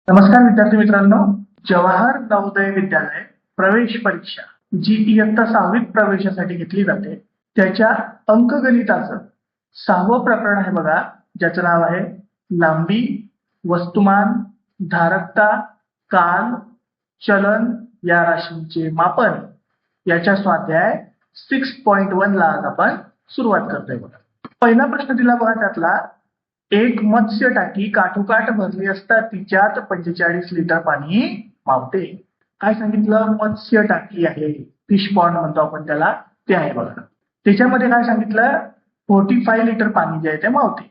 नमस्कार विद्यार्थी मित्रांनो, जवाहर नवोदय विद्यालय प्रवेश परीक्षा जी इयत्ता 6वीत प्रवेशासाठी घेतली जाते त्याच्या अंकगणिताचं 6वं प्रकरण आहे बघा, ज्याचं नाव आहे लांबी, वस्तुमान, धारकता, काल, चलन या राशींचे मापन याच्या स्वाध्याय 6.1 ला आज आपण सुरुवात करतोय बघा. पहिला प्रश्न दिला बघा, त्यातला एक मत्स्य टाकी काठोकाठ भरली असता तिच्यात 45 लिटर पाणी मावते. काय सांगितलं? मत्स्य टाकी आहे, फिश पॉन्ड म्हणतो आपण त्याला, ते आहे बघा. त्याच्यामध्ये काय सांगितलं? 45 लिटर पाणी जे आहे ते मावते.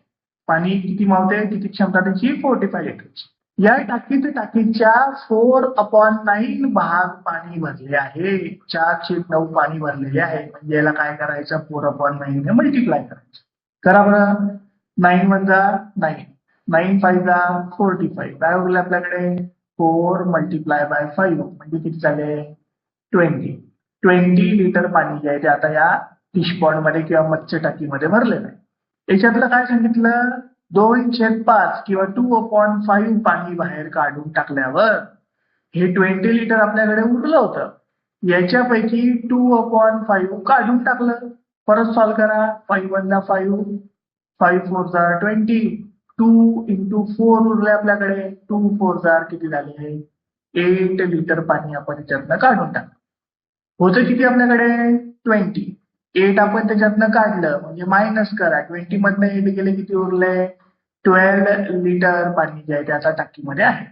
पाणी किती मावते? किती क्षमता त्याची? 45 लिटरची. या टाकीच्या 4/9 भाग पाणी भरले आहे. 4/9 पाणी भरलेले आहे. म्हणजे याला काय करायचं? 4/9 ने मल्टिप्लाय करायचं. करा बरं. 9 1 जा 9, 9 5 जा 45. काय उरलं आपल्याकडे? 4 मल्टिप्लाय बाय 5 म्हणजे किती झाले? 20 लिटर पाणी जे आहे ते आता या फिश पॉन्ड मध्ये किंवा मत्स्य टाकीमध्ये भरलेलं आहे. याच्यातलं काय सांगितलं? 2/5 किंवा 2/5 पाणी बाहेर काढून टाकल्यावर हे 20 लिटर आपल्याकडे उरलं होतं. याच्यापैकी 2/5 काढून टाकलं. परत सॉल्व्ह करा. 5 1 जा 5, 5 4 जा 20, 2 into 4 उरले आपल्याकडे. 2 4 जा किती झाले? 8 लिटर पाणी आपण त्याच्यातनं काढून टाकलं. होतं किती आपल्याकडे? 20. 8 आपण त्याच्यातनं काढलं म्हणजे मायनस करा. 20 मधनं 8 गेले, किती उरले? 12 लिटर पाणी जे आहे ते आता टाकीमध्ये आहे.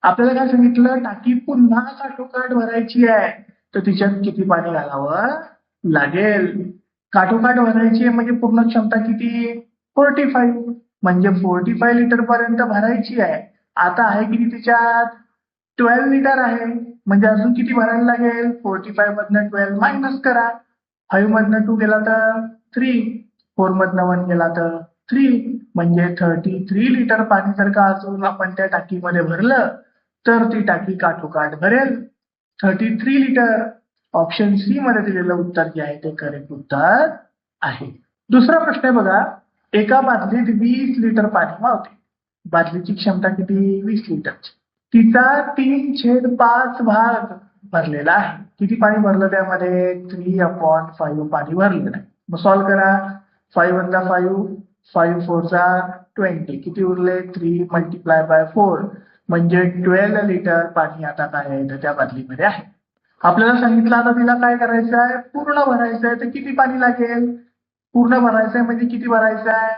आपल्याला काय सांगितलं? टाकी पुन्हा काठोकाठ भरायची आहे, तर तिच्यात किती पाणी घालावं लागेल? काठोकाठ भरायची आहे म्हणजे पूर्ण क्षमता किती? 45. म्हणजे 45 लिटर पर्यंत भरायची आहे. आता आहे किती त्याच्यात? 12 लिटर आहे. म्हणजे अजून किती भरायला लागेल? 45 मधनं 12 मायनस करा. 5 मधनं 2 गेला तर 3, 4 मधनं 1 गेला तर 3, म्हणजे 33 लिटर पाणी जर का अजून आपण त्या टाकीमध्ये भरलं तर ती टाकी काठोकाठ भरेल 33 लिटर. ऑप्शन सी मध्ये दिलेलं उत्तर जे आहे ते करेक्ट उत्तर आहे. दुसरा प्रश्न आहे बघा, एका बादलीत 20 लिटर पाणी मावते. बादलीची क्षमता किती? 20 लिटरची. तिचा 3/5 भाग भरलेला आहे. किती पाणी भरलं त्यामध्ये? 3/5 पाणी भरलेलं आहे. मग सॉल्व्ह करा. 5 1 जा 5, 5 4 जा 20, किती उरले? 3 मल्टिप्लाय बाय 4 म्हणजे 12 लिटर पाणी आता काय आहे तर त्या बादलीमध्ये आहे. आपल्याला सांगितलं आता तिला काय करायचं आहे? पूर्ण भरायचं आहे. तर किती पाणी लागेल? पूर्ण भरायचं आहे म्हणजे किती भरायचं आहे?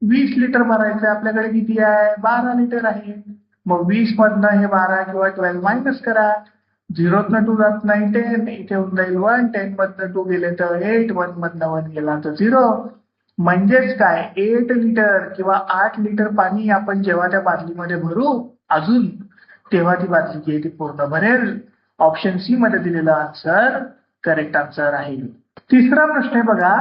20 लिटर भरायचं आहे. आपल्याकडे किती आहे? 12 लिटर आहे. मग 20 मधनं हे 12 किंवा 12 मायनस करा. 0 तनं 2 जात नाही 10, इथे होऊन जाईल 1. 10 मधनं 2 गेले तर 8, 1 मधनं 1 गेला तर 0. म्हणजेच काय? 8 लिटर किंवा 8 लिटर पाणी आपण जेव्हा त्या बादलीमध्ये भरू अजून, तेव्हा ती बादली जी आहे ती पूर्ण भरेल. ऑप्शन सी मध्ये दिलेला आन्सर करेक्ट आन्सर आहे. तिसरा प्रश्न आहे बघा,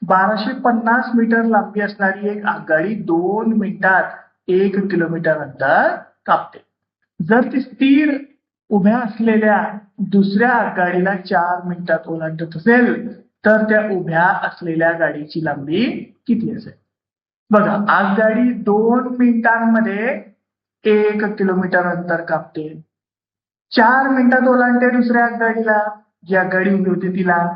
1250 मीटर लांबी असणारी एक आगगाडी 2 मिनिटात 1 किलोमीटर अंतर कापते. जर ती स्थिर उभ्या असलेल्या दुसऱ्या आगगाडीला 4 मिनिटात ओलांडत असेल तर त्या उभ्या असलेल्या गाडीची लांबी किती असेल? बघा, आगगाडी 2 मिनिटांमध्ये 1 किलोमीटर अंतर कापते. 4 मिनिटात ओलांडते दुसऱ्या आगगाडीला, जी आगगाडी उभी होती तिला.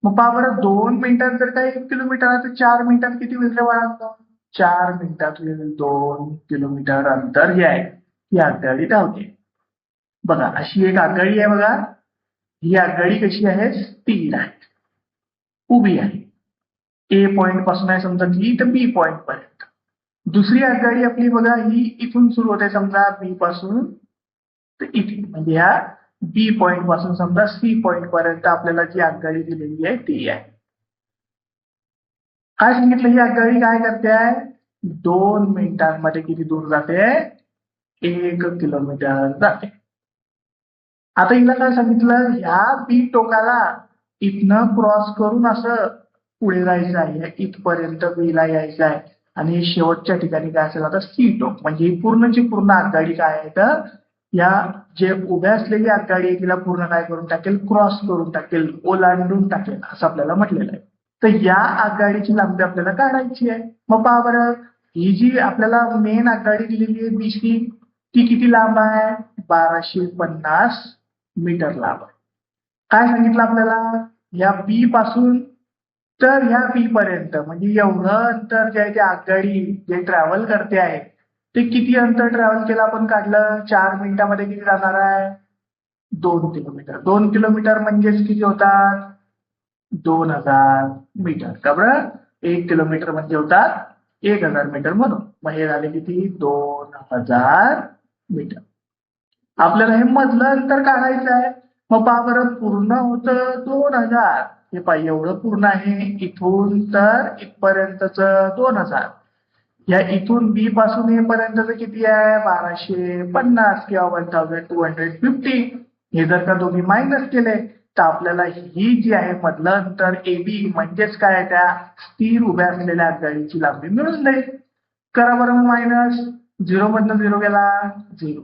मग पहा बरं, 2 मिनिटात जर का 1 किलोमीटर आहे तर 4 मिनिटात किती होईल रे बाळांनो? 4 मिनिटात होईल 2 किलोमीटर अंतर जे आहे ही आगगाडी धावते. बघा, अशी एक आगगाडी आहे बघा. ही आगगाडी कशी आहे? स्थिर आहे, उभी आहे. ए पॉइंट पासून आहे समजा ती तर बी पॉइंट पर्यंत. दुसरी आगगाडी आपली बघा, ही इथून सुरू होते समजा बी पासून तर इथे, म्हणजे या बी पॉइंट पासून समजा सी पॉइंट पर्यंत आपल्याला जी आगगाडी दिलेली आहे ती आहे. काय सांगितलं? ही आगगाडी काय करते आहे? 2 मिनिटांमध्ये किती दूर जाते? 1 किलोमीटर जाते. आता हिला काय सांगितलं? ह्या बी टोकाला इथनं क्रॉस करून असं पुढे जायचं आहे, इथपर्यंत बीला यायचं आहे. आणि शेवटच्या ठिकाणी काय असेल आता? सी टोक. म्हणजे ही पूर्णची पूर्ण आगगाडी काय आहे तर या जे उभ्या असलेली आगगाडी आहे तिला पूर्ण काय करून टाकेल? क्रॉस करून टाकेल, ओलांडून टाकेल, असं आपल्याला म्हटलेलं आहे. तर या आगगाडीची लांबी आपल्याला काढायची आहे. मग पहा बरं, ही जी आपल्याला मेन आगगाडी दिलेली आहे बीसी, ती किती लांब आहे? 1250 मीटर लांब आहे. काय सांगितलं आपल्याला? या बी पासून तर ह्या बी पर्यंत म्हणजे एवढं अंतर जे आहे ते आगगाडी जे ट्रॅव्हल करते आहे ते किती अंतर ट्रॅव्हल केलं आपण काढलं? 4 मिनिटामध्ये किती जाणार आहे? 2 किलोमीटर. 2 किलोमीटर म्हणजेच किती होतात? 2000 मीटर. का बरं? 1 किलोमीटर म्हणजे होतात 1000 मीटर म्हणून. मग हे झाले किती? 2000 मीटर. आपल्याला हे मधलं अंतर काढायचं आहे. मग पहा बरं, पूर्ण होतं 2000. हे पहा एवढं पूर्ण आहे, इथून तर इथपर्यंतच 2000. या इथून बी पासून ए पर्यंतच किती आहे? 1250 किंवा 1250. हे जर का दोन्ही मायनस केले तर आपल्याला ही जी आहे मधलं अंतर एबी म्हणजेच काय, त्या स्थिर उभ्या असलेल्या आगगाडीची लांबी मिळून जाईल. करा बरं मायनस. 0 मधनं 0 गेला 0.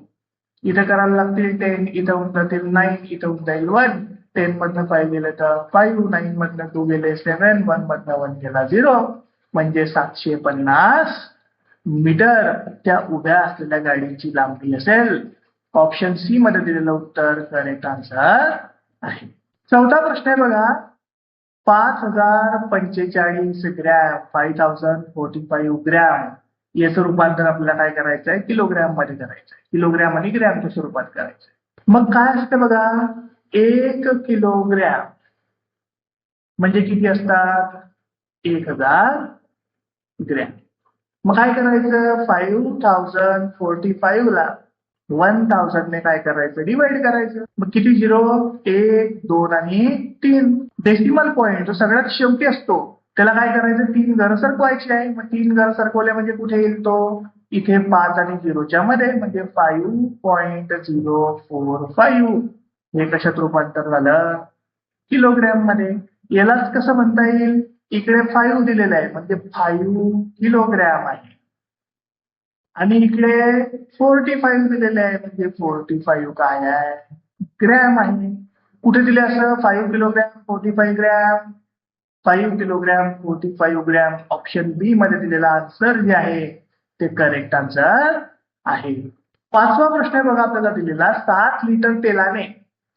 इथे करायला लागतील 10, इथं होऊन जातील 9, इथं होऊन जाईल 1. 10 मधनं 5 गेले तर 5, 9 मधनं 2 गेले 7, 1 मधनं 1 गेला 0. म्हणजे 750 मीटर त्या उभ्या असलेल्या गाडीची लांबी असेल. ऑप्शन सी मध्ये दिलेलं उत्तर करेक्ट आन्सर आहे. चौथा प्रश्न आहे बघा. 5045 ग्रॅम, 5045 ग्रॅम याचं रूपांतर आपल्याला काय करायचं आहे? किलोग्रॅम मध्ये करायचं आहे. किलोग्रॅम आणि ग्रॅमच्या स्वरूपात करायचं आहे. मग काय असतं बघा, 1 किलोग्रॅम म्हणजे किती असतात? 1000 ग्रॅम. मग काय करायचं? 5045 ला 1000 ने काय करायचं? डिवाइड करायचं. मग किती झिरो? 1, 2 आणि 3. डेसिमल पॉइंट जो सगळ्यात शेवटी असतो त्याला काय करायचं? 3 घरं सरकवायची आहे. मग 3 घरं सरकवले म्हणजे कुठे येईल तो? इथे 5 आणि 0च्या मध्ये, म्हणजे 5.045. हे कशात रूपांतर झालं? किलोग्रॅम मध्ये. यालाच कसं म्हणता येईल? इकडे 5 दिलेलं आहे म्हणजे 5 किलोग्रॅम आहे आणि इकडे 45 दिलेले आहे म्हणजे 45 काय आहे? ग्रॅम आहे. कुठे दिले असं? 5 kilogram 45 gram. 5 kilogram 45 gram. Option B मध्ये दिलेला आन्सर जे आहे ते करेक्ट आन्सर आहे. पाचवा प्रश्न आहे बघा आपल्याला दिलेला. 7 लिटर तेलाने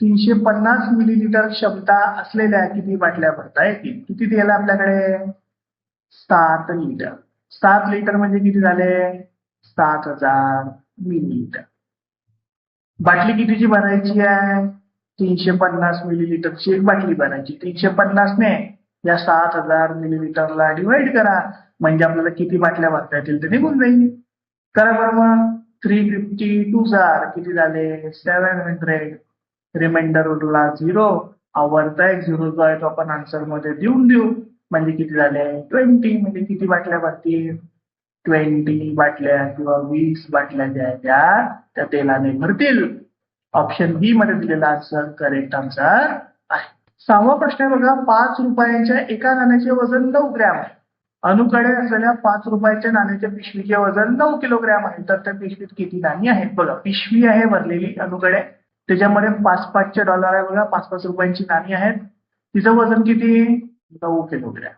350 मिलीलिटर क्षमता असलेल्या किती बाटल्या भरता येतील? किती दिलेला आपल्याकडे? 7 लिटर. 7 लिटर म्हणजे किती झाले? 7000 मिलीलिटर. बाटली कितीची भरायची आहे? 350 मिलीलिटरची एक बाटली भरायची. 350 ने या 7000 मिलीलिटरला डिवाइड करा म्हणजे आपल्याला किती बाटल्या भरता येतील ते निघून जाईल. करा बरं मग. 350 2 जार किती झाले? 700. रिमाइंडर उरला 0. वरचा एक 0 जो आहे तो आपण आन्सर मध्ये देऊ म्हणजे किती झाले? 20. म्हणजे किती बाटल्या भरतील? 20 बाटल्या किंवा 20 बाटल्या ज्या आहेत त्या तेलाने भरतील. ऑप्शन बी मध्ये दिलेला आन्सर करेक्ट आन्सर आहे. 6वा प्रश्न आहे बघा. 5 रुपयांच्या एका नाण्याचे वजन 9 ग्रॅम आहे. अनुकडे असलेल्या 5 रुपयाच्या नाण्याच्या पिशवीचे वजन 9 किलोग्रॅम आहे. तर त्या पिशवीत किती नाणी आहेत? बघा, पिशवी आहे भरलेली अनुकडे, त्याच्यामध्ये 5-5चे डॉलर आहे बघा, 5-5 रुपयांची नाणी आहेत. तिचं वजन किती? 9 किलोग्रॅम.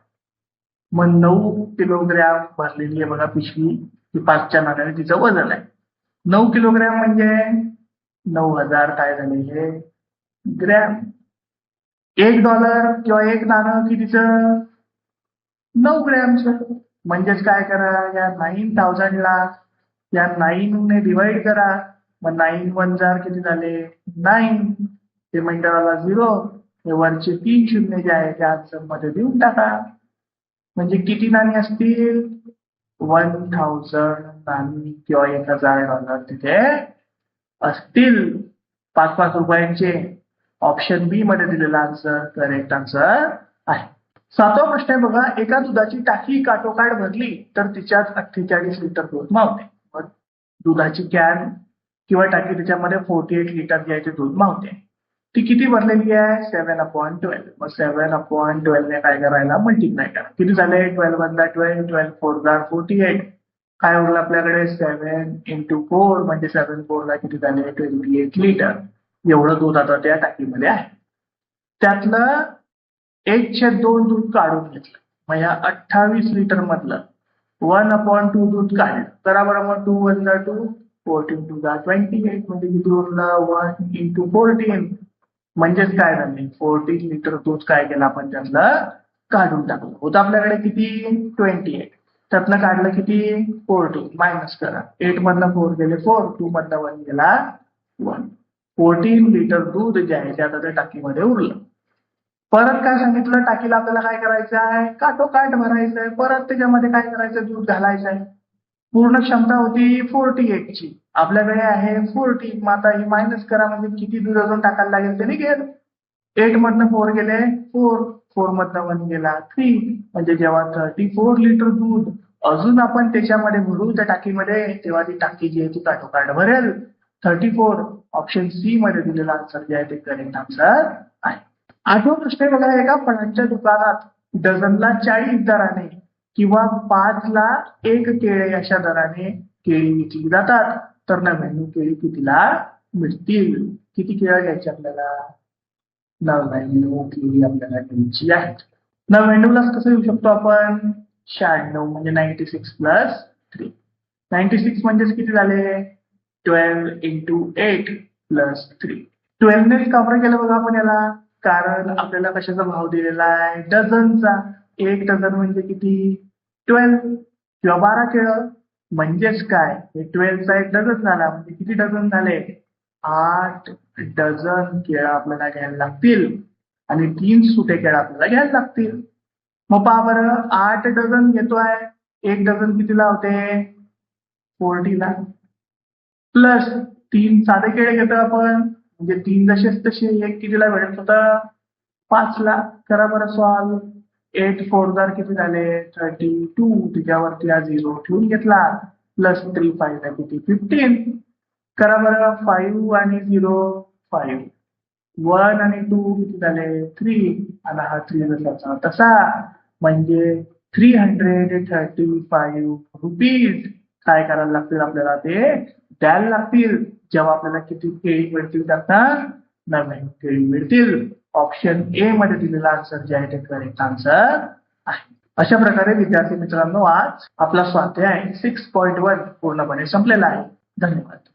मग 9 किलोग्रॅम भरलेली आहे बघा पिशवी. ती 5च्या नाण्याने तिचं वजन आहे. 9 किलोग्रॅम म्हणजे 9000 काय झाले हे? ग्रॅम. $1 किंवा एक नाणं कितीचं? 9 ग्रॅमचं. म्हणजेच काय करा? या 9000 ला या 9 ने डिवाइड करा. मग 9 1 जार किती झाले? 9. रिमाइंडरला 0. हे वरचे 3 शून्य जे आहे त्या आन्सर मध्ये देऊन टाका. म्हणजे किती नाणी असतील? 1000 नाणी किंवा $1000 तिथे असतील. 5-5 रुपयांचे. ऑप्शन बी मध्ये दिलेला आन्सर करेक्ट आन्सर आहे. 7वा प्रश्न आहे बघा. एका दुधाची टाकी काठोकाठ भरली तर तिच्यात 48 लिटर दूध मावते. मग दुधाची कॅन किंवा टाकी त्याच्यामध्ये 48 लिटर जे आहे ते दूध मावते. ती किती भरलेली आहे? 7/12. मग 7/12 ने काय करायला? मल्टिप्लाय करा. किती झाले? 12 मधला 12, 12 4 जार 48. काय उरलं आपल्याकडे? 7 × 4 म्हणजे 7 4 ला किती झाले? 28 लिटर. एवढं दूध आता त्या टाकीमध्ये आहे. त्यातलं 1/2 दूध काढून घेतलं. मग या 28 लिटर मधलं 1/2 दूध काढलं. करा बरं मग. 2 1 2 14 टू दा 28 म्हणजे किती उरलं 1 इंटू 14 म्हणजेच काय झाले 14 लिटर दूध काय केलं आपण त्यातलं काढून टाकलं होतं आपल्याकडे किती 28 त्यातनं काढलं किती 14 मायनस करा 8 मधनं 4 गेले 4 2 मधनं 1 गेला 1 14 लिटर दूध जे आहे ते आता त्या टाकीमध्ये उरलं. परत काय सांगितलं टाकीला आपल्याला काय करायचं आहे काठोकाठ भरायचं आहे परत त्याच्यामध्ये काय करायचं दूध घालायचं आहे. पूर्ण क्षमता होती 48 ची आपल्याकडे आहे 40 मग आता ही मायनस करा म्हणजे किती दूध अजून टाकायला लागेल ते निघेल 8 मधनं 4 गेले 4 4 मधनं 1 गेला 3 म्हणजे जेव्हा 34 लिटर दूध अजून आपण त्याच्यामध्ये भरू त्या टाकीमध्ये तेव्हा ती टाकी जी आहे ती काठोकाठ भरेल 34 ऑप्शन सी मध्ये दिलेला आन्सर जे आहे ते करेक्ट आन्सर आहे. आठवा प्रश्न बघा एका फळांच्या दुकानात डझनला 40 दराने किंवा 5 ला 1 केळे अशा दराने केळी विकली जातात तर 99 केळी कितीला मिळतील. किती केळं घ्यायची आपल्याला 99 केळी आपल्याला घ्यायची आहेत. 99 ला कसं येऊ शकतो आपण 96 म्हणजे 96 प्लस 3 96 म्हणजेच किती झाले 12 इंटू 8 प्लस 3 12 ने कव्हर केलं बघा आपण याला कारण आपल्याला कशाचा भाव दिलेला आहे डझनचा 1 डझन म्हणजे किती 12 किंवा 12 केळं म्हणजेच काय 12 चा 1 डझन झाला म्हणजे किती डझन झाले 8 डझन केळं आपल्याला घ्यायला लागतील आणि 3 सुटे केळं आपल्याला घ्यायला लागतील. मग पहा बरं 8 डझन घेतोय 1 डझन कितीला होते 40 ला प्लस 3 साधे केळे घेतो आपण म्हणजे 3 जसेच तसे 1 कितीला भेटत होतं 5 ला करा बरं सॉल्व 8 4 जार किती झाले 32 त्याच्यावरती हा 0 ठेवून घेतला प्लस 3 5 ला किती 15 करा बरं 5 आणि 0 5 1 आणि 2 किती झाले 3 आणि हा 3 जसा तसा म्हणजे 335 रुपीज काय करायला लागतील आपल्याला ते द्यायला लागतील जेव्हा आपल्याला किती केळी मिळतील त्याचा 99 केळी मिळतील. ऑप्शन ए मध्ये दिलेला आन्सर जे आहे ते करेक्ट आन्सर आहे. अशा प्रकारे विद्यार्थी मित्रांनो आज आपला स्वाध्याय 6.1 पूर्णपणे संपलेला आहे. धन्यवाद.